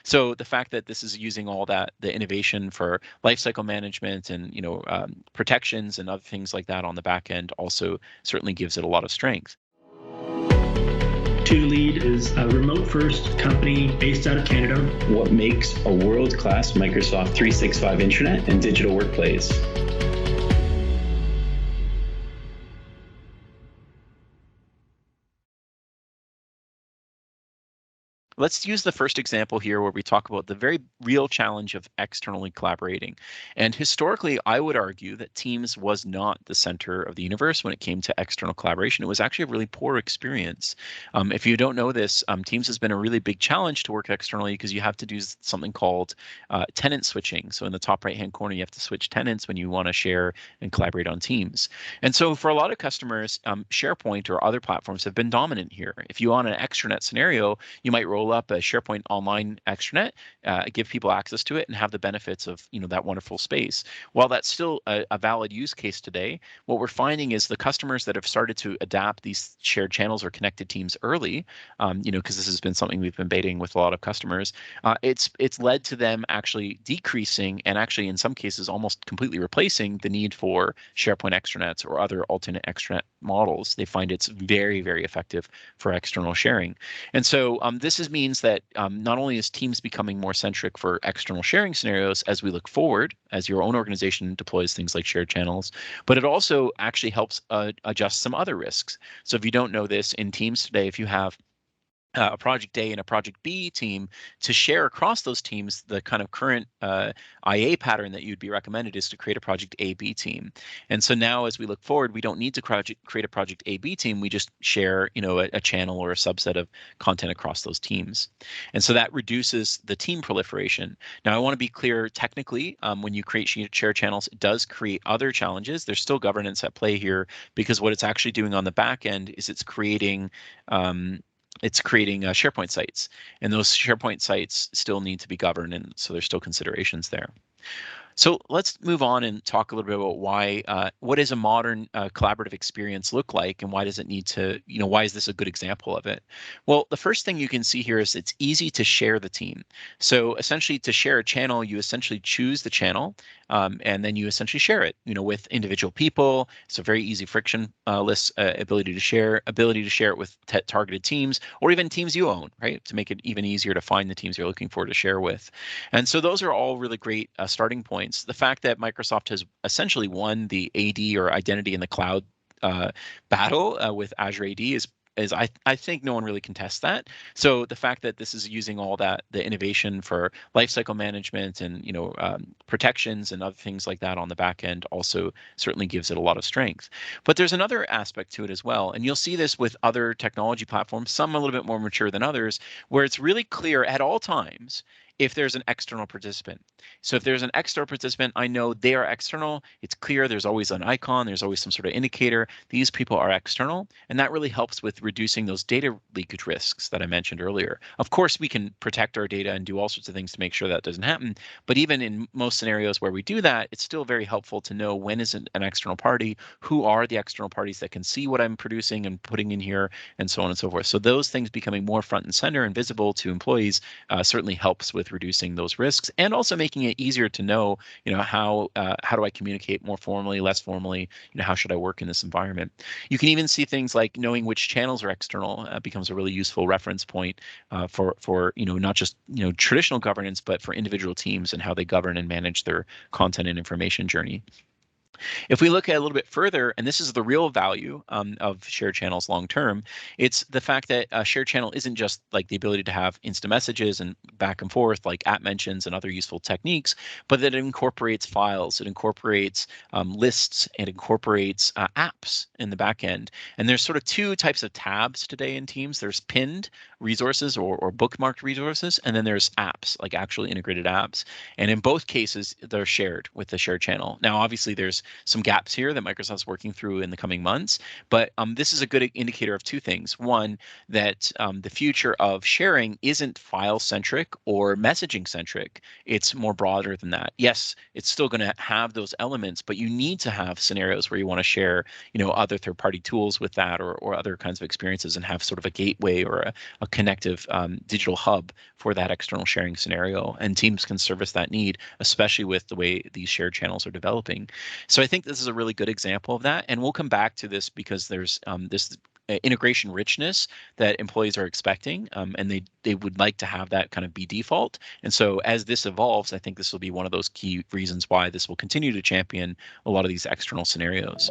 So the fact that this is using all that, the innovation for lifecycle management and protections and other things like that on the back end also certainly gives it a lot of strength. 2Lead is a remote-first company based out of Canada. What makes a world-class Microsoft 365 intranet and digital workplace? Let's use the first example here where we talk about the very real challenge of externally collaborating. And historically, I would argue that Teams was not the center of the universe when it came to external collaboration. It was actually a really poor experience. If you don't know this, Teams has been a really big challenge to work externally because you have to do something called tenant switching. So in the top right-hand corner, you have to switch tenants when you want to share and collaborate on Teams. And so for a lot of customers, SharePoint or other platforms have been dominant here. If you want an extranet scenario, you might roll up a SharePoint online extranet, give people access to it, and have the benefits of that wonderful space. While that's still a valid use case today, what we're finding is the customers that have started to adapt these shared channels or connected teams early, because this has been something we've been debating with a lot of customers, it's led to them actually decreasing and actually in some cases almost completely replacing the need for SharePoint extranets or other alternate extranet models. They find it's very, very effective for external sharing. And so this means that not only is Teams becoming more centric for external sharing scenarios as we look forward, as your own organization deploys things like shared channels, but it also actually helps adjust some other risks. So if you don't know this, in Teams today, if you have a Project A and a Project B team, to share across those teams, the kind of current IA pattern that you'd be recommended is to create a Project A-B team. And so now as we look forward, we don't need to create a Project A-B team. We just share a channel or a subset of content across those teams. And so that reduces the team proliferation. Now, I want to be clear technically, when you create shared channels, it does create other challenges. There's still governance at play here because what it's actually doing on the back end is it's creating SharePoint sites, and those SharePoint sites still need to be governed, and so there's still considerations there. So let's move on and talk a little bit about why, what does a modern collaborative experience look like, and why does it need to, why is this a good example of it? Well, the first thing you can see here is it's easy to share the team. So essentially, to share a channel, you essentially choose the channel, and then you essentially share it, with individual people. It's a very easy frictionless ability to share it with targeted teams or even teams you own, right? To make it even easier to find the teams you're looking for to share with. And so those are all really great starting points. The fact that Microsoft has essentially won the AD or identity in the cloud battle with Azure AD is I think no one really contests that. So the fact that this is using all that, the innovation for lifecycle management and protections and other things like that on the back end also certainly gives it a lot of strength. But there's another aspect to it as well, and you'll see this with other technology platforms, some a little bit more mature than others, where it's really clear at all times if there's an external participant. So if there's an external participant, I know they are external. It's clear there's always an icon. There's always some sort of indicator. These people are external. And that really helps with reducing those data leakage risks that I mentioned earlier. Of course, we can protect our data and do all sorts of things to make sure that doesn't happen. But even in most scenarios where we do that, it's still very helpful to know when is an external party, who are the external parties that can see what I'm producing and putting in here, and so on and so forth. So those things becoming more front and center and visible to employees certainly helps with reducing those risks and also making it easier to know, how do I communicate more formally, less formally, how should I work in this environment? You can even see things like knowing which channels are external becomes a really useful reference point for not just traditional governance, but for individual teams and how they govern and manage their content and information journey. If we look at a little bit further, and this is the real value of shared channels long term, it's the fact that a shared channel isn't just like the ability to have instant messages and back and forth like app mentions and other useful techniques, but that it incorporates files, it incorporates lists, it incorporates apps in the back end. And there's sort of two types of tabs today in Teams. There's pinned resources or bookmarked resources, and then there's apps, like actually integrated apps. And in both cases, they're shared with the shared channel. Now, obviously, there's some gaps here that Microsoft's working through in the coming months, but this is a good indicator of two things. One, that the future of sharing isn't file-centric or messaging-centric. It's more broader than that. Yes, it's still going to have those elements, but you need to have scenarios where you want to share, other third-party tools with that or other kinds of experiences and have sort of a gateway or a connective digital hub for that external sharing scenario, and teams can service that need, especially with the way these shared channels are developing. So I think this is a really good example of that, and we'll come back to this because there's this integration richness that employees are expecting, and they would like to have that kind of be default. And so as this evolves, I think this will be one of those key reasons why this will continue to champion a lot of these external scenarios.